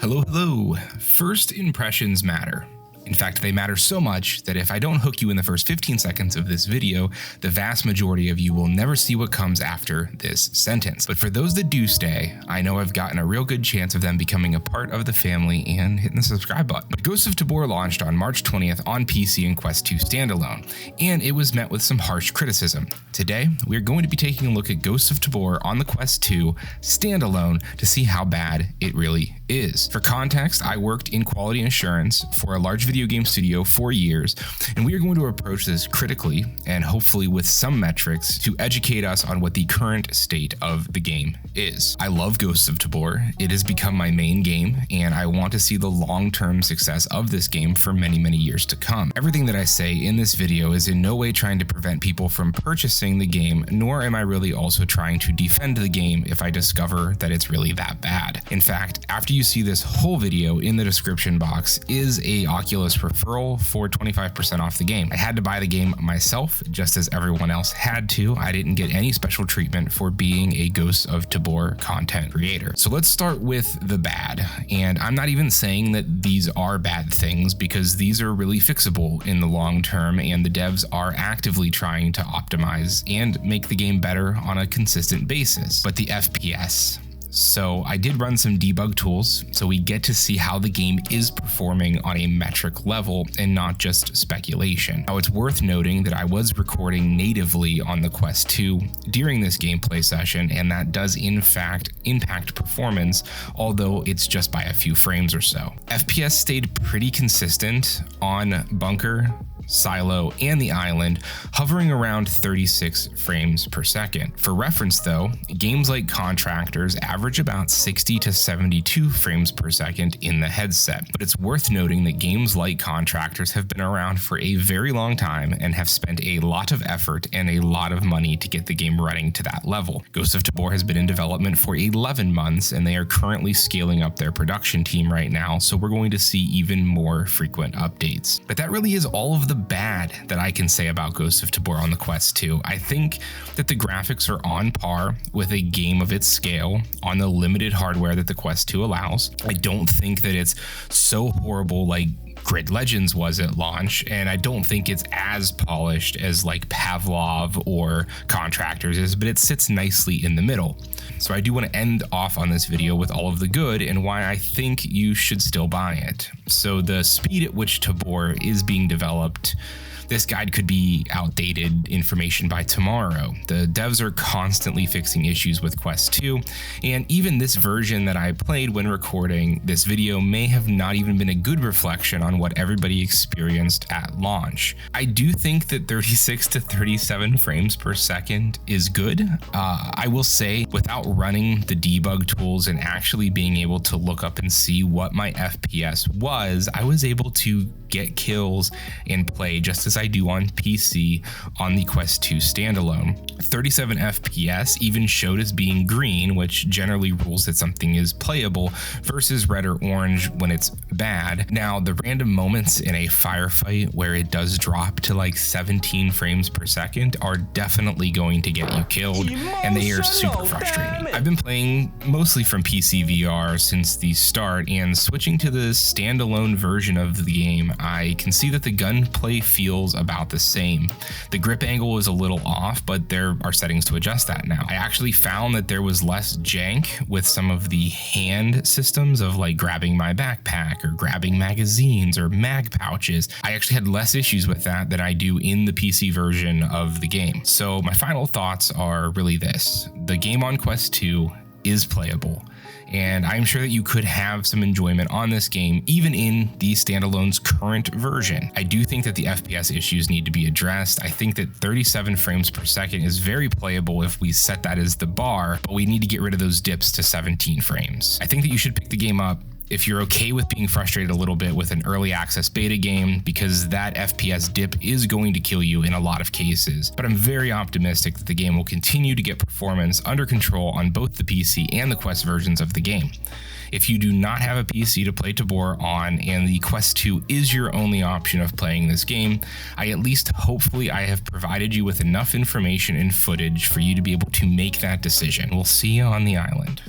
Hello. First impressions matter. In fact, they matter so much that if I don't hook you in the first 15 seconds of this video, the vast majority of you will never see what comes after this sentence. But for those that do stay, I know I've gotten a real good chance of them becoming a part of the family and hitting the subscribe button. But Ghosts of Tabor launched on March 20th on PC and Quest 2 standalone, and it was met with some harsh criticism. Today, we're going to be taking a look at Ghosts of Tabor on the Quest 2 standalone to see how bad it really is. For context, I worked in quality assurance for a large video game studio for years, and we are going to approach this critically and hopefully with some metrics to educate us on what the current state of the game is. I love Ghosts of Tabor. It has become my main game, and I want to see the long-term success of this game for many, many years to come. Everything that I say in this video is in no way trying to prevent people from purchasing the game, nor am I really also trying to defend the game if I discover that it's really that bad. In fact, after you see this whole video, in the description box is a Oculus referral for 25% off the game. I had to buy the game myself, just as everyone else had to. I didn't get any special treatment for being a Ghosts of Tabor content creator. So let's start with the bad. And I'm not even saying that these are bad things, because these are really fixable in the long term, and the devs are actively trying to optimize and make the game better on a consistent basis. But the FPS. So I did run some debug tools, so we get to see how the game is performing on a metric level and not just speculation. Now, it's worth noting that I was recording natively on the Quest 2 during this gameplay session, and that does in fact impact performance, although it's just by a few frames or so. FPS stayed pretty consistent on Bunker, Silo, and the Island, hovering around 36 frames per second. For reference though, games like Contractors average about 60 to 72 frames per second in the headset. But it's worth noting that games like Contractors have been around for a very long time and have spent a lot of effort and a lot of money to get the game running to that level. Ghosts of Tabor has been in development for 11 months, and they are currently scaling up their production team right now, so we're going to see even more frequent updates. But that really is all of the bad that I can say about Ghosts of Tabor on the Quest 2. I think that the graphics are on par with a game of its scale on the limited hardware that the Quest 2 allows. I don't think that it's so horrible like Grid Legends was at launch, and I don't think it's as polished as like Pavlov or Contractors is, but it sits nicely in the middle. So I do want to end off on this video with all of the good and why I think you should still buy it. So the speed at which Tabor is being developed, this guide could be outdated information by tomorrow. The devs are constantly fixing issues with Quest 2, and even this version that I played when recording this video may have not even been a good reflection on what everybody experienced at launch. I do think that 36 to 37 frames per second is good. I will say, without running the debug tools and actually being able to look up and see what my FPS was, I was able to get kills and play just as I do on PC on the Quest 2 standalone. 37 FPS even showed as being green, which generally rules that something is playable, versus red or orange when it's bad. Now, the random moments in a firefight where it does drop to like 17 frames per second are definitely going to get you killed, and they are super frustrating. I've been playing mostly from PCVR since the start, and switching to the standalone version of the game, I can see that the gunplay feels about the same. The grip angle is a little off, but there are settings to adjust that now. I actually found that there was less jank with some of the hand systems of like grabbing my backpack or grabbing magazines or mag pouches. I actually had less issues with that than I do in the PC version of the game. So my final thoughts are really this: the game on Quest 2 is playable, and I'm sure that you could have some enjoyment on this game even in the standalone's current version. I do think that the FPS issues need to be addressed. I think that 37 frames per second is very playable if we set that as the bar, but we need to get rid of those dips to 17 frames. I think that you should pick the game up if you're okay with being frustrated a little bit with an early access beta game, because that FPS dip is going to kill you in a lot of cases. But I'm very optimistic that the game will continue to get performance under control on both the PC and the Quest versions of the game. If you do not have a PC to play Tabor on and the Quest 2 is your only option of playing this game, hopefully I have provided you with enough information and footage for you to be able to make that decision. We'll see you on the island.